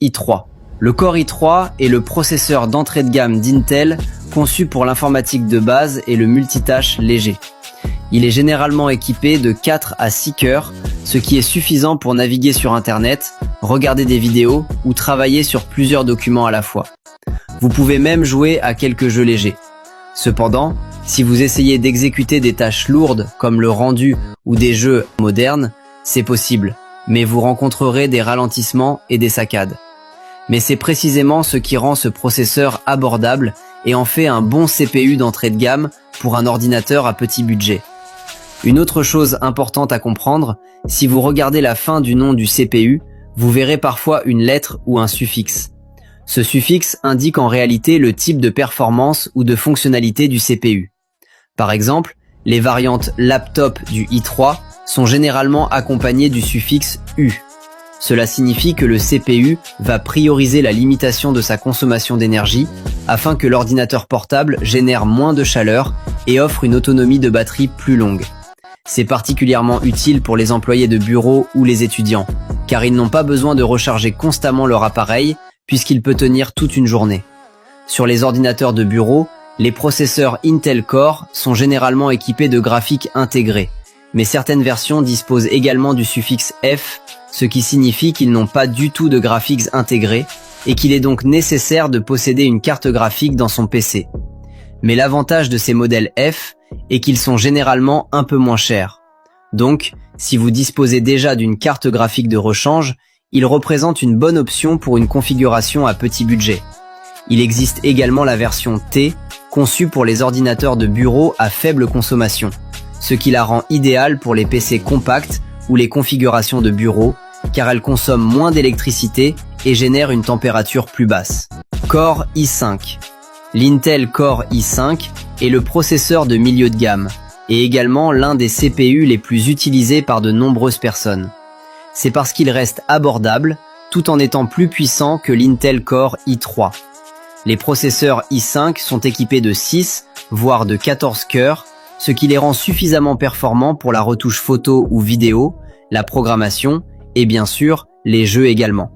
i3. Le Core i3 est le processeur d'entrée de gamme d'Intel conçu pour l'informatique de base et le multitâche léger. Il est généralement équipé de 4 à 6 cœurs, ce qui est suffisant pour naviguer sur Internet, regarder des vidéos ou travailler sur plusieurs documents à la fois. Vous pouvez même jouer à quelques jeux légers. Cependant, si vous essayez d'exécuter des tâches lourdes comme le rendu ou des jeux modernes, c'est possible, mais vous rencontrerez des ralentissements et des saccades. Mais c'est précisément ce qui rend ce processeur abordable et en fait un bon CPU d'entrée de gamme pour un ordinateur à petit budget. Une autre chose importante à comprendre, si vous regardez la fin du nom du CPU, vous verrez parfois une lettre ou un suffixe. Ce suffixe indique en réalité le type de performance ou de fonctionnalité du CPU. Par exemple, les variantes laptop du i3 sont généralement accompagnées du suffixe U. Cela signifie que le CPU va prioriser la limitation de sa consommation d'énergie afin que l'ordinateur portable génère moins de chaleur et offre une autonomie de batterie plus longue. C'est particulièrement utile pour les employés de bureau ou les étudiants, car ils n'ont pas besoin de recharger constamment leur appareil puisqu'il peut tenir toute une journée. Sur les ordinateurs de bureau, les processeurs Intel Core sont généralement équipés de graphiques intégrés, mais certaines versions disposent également du suffixe F, ce qui signifie qu'ils n'ont pas du tout de graphiques intégrés et qu'il est donc nécessaire de posséder une carte graphique dans son PC. Mais l'avantage de ces modèles F est qu'ils sont généralement un peu moins chers. Donc, si vous disposez déjà d'une carte graphique de rechange, ils représentent une bonne option pour une configuration à petit budget. Il existe également la version T, conçue pour les ordinateurs de bureau à faible consommation, ce qui la rend idéale pour les PC compacts ou les configurations de bureau, car elle consomme moins d'électricité et génère une température plus basse. Core i5. L'Intel Core i5 est le processeur de milieu de gamme, et également l'un des CPU les plus utilisés par de nombreuses personnes. C'est parce qu'il reste abordable, tout en étant plus puissant que l'Intel Core i3. Les processeurs i5 sont équipés de 6, voire de 14 cœurs, ce qui les rend suffisamment performants pour la retouche photo ou vidéo, la programmation, et bien sûr, les jeux également.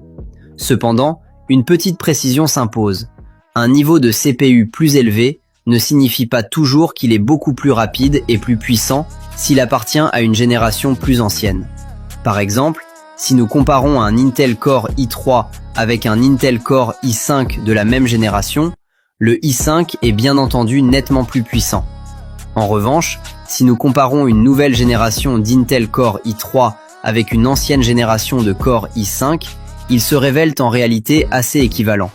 Cependant, une petite précision s'impose. Un niveau de CPU plus élevé ne signifie pas toujours qu'il est beaucoup plus rapide et plus puissant s'il appartient à une génération plus ancienne. Par exemple, si nous comparons un Intel Core i3 avec un Intel Core i5 de la même génération, le i5 est bien entendu nettement plus puissant. En revanche, si nous comparons une nouvelle génération d'Intel Core i3 avec une ancienne génération de Core i5, ils se révèlent en réalité assez équivalents.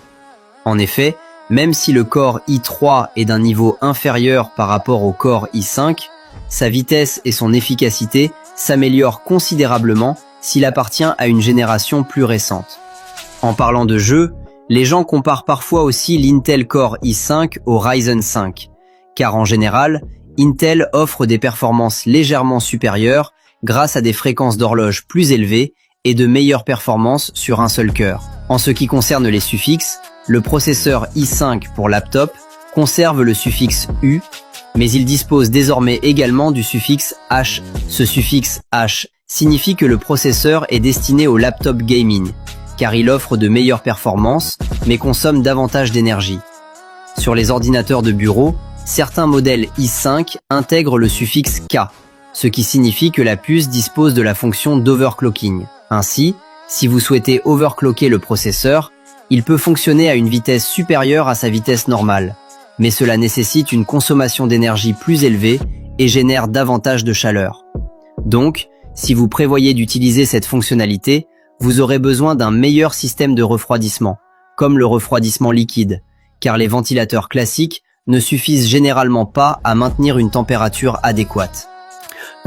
En effet, même si le Core i3 est d'un niveau inférieur par rapport au Core i5, sa vitesse et son efficacité s'améliorent considérablement s'il appartient à une génération plus récente. En parlant de jeux, les gens comparent parfois aussi l'Intel Core i5 au Ryzen 5, car en général, Intel offre des performances légèrement supérieures grâce à des fréquences d'horloge plus élevées et de meilleures performances sur un seul cœur. En ce qui concerne les suffixes, le processeur i5 pour laptop conserve le suffixe U, mais il dispose désormais également du suffixe H. Ce suffixe H signifie que le processeur est destiné au laptop gaming, car il offre de meilleures performances, mais consomme davantage d'énergie. Sur les ordinateurs de bureau, certains modèles i5 intègrent le suffixe K, ce qui signifie que la puce dispose de la fonction d'overclocking. Ainsi, si vous souhaitez overclocker le processeur, il peut fonctionner à une vitesse supérieure à sa vitesse normale, mais cela nécessite une consommation d'énergie plus élevée et génère davantage de chaleur. Donc, si vous prévoyez d'utiliser cette fonctionnalité, vous aurez besoin d'un meilleur système de refroidissement, comme le refroidissement liquide, car les ventilateurs classiques ne suffisent généralement pas à maintenir une température adéquate.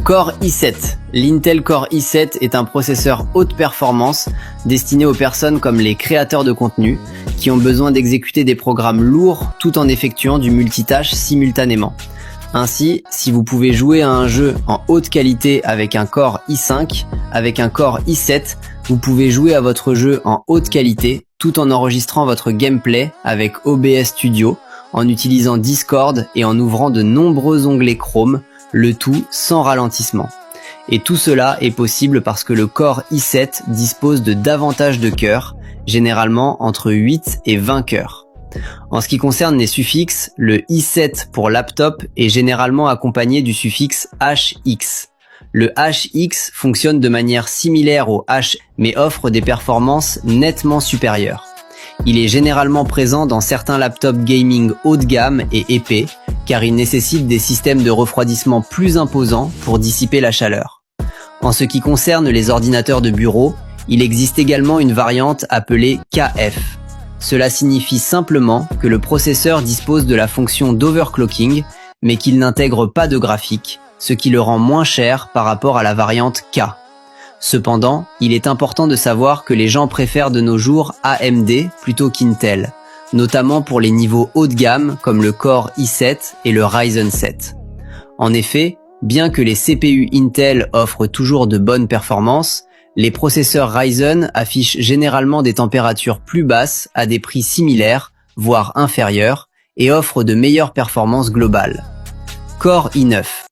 Core i7. L'Intel Core i7 est un processeur haute performance destiné aux personnes comme les créateurs de contenu qui ont besoin d'exécuter des programmes lourds tout en effectuant du multitâche simultanément. Ainsi, si vous pouvez jouer à un jeu en haute qualité avec un Core i5, avec un Core i7, vous pouvez jouer à votre jeu en haute qualité tout en enregistrant votre gameplay avec OBS Studio, en utilisant Discord et en ouvrant de nombreux onglets Chrome, le tout sans ralentissement. Et tout cela est possible parce que le Core i7 dispose de davantage de cœurs généralement entre 8 et 20 cœurs. En ce qui concerne les suffixes, le i7 pour laptop est généralement accompagné du suffixe HX. Le HX fonctionne de manière similaire au H, mais offre des performances nettement supérieures. Il est généralement présent dans certains laptops gaming haut de gamme et épais, car il nécessite des systèmes de refroidissement plus imposants pour dissiper la chaleur. En ce qui concerne les ordinateurs de bureau, il existe également une variante appelée KF. Cela signifie simplement que le processeur dispose de la fonction d'overclocking, mais qu'il n'intègre pas de graphique, ce qui le rend moins cher par rapport à la variante K. Cependant, il est important de savoir que les gens préfèrent de nos jours AMD plutôt qu'Intel, notamment pour les niveaux haut de gamme comme le Core i7 et le Ryzen 7. En effet, bien que les CPU Intel offrent toujours de bonnes performances, les processeurs Ryzen affichent généralement des températures plus basses à des prix similaires, voire inférieurs, et offrent de meilleures performances globales. Core i9.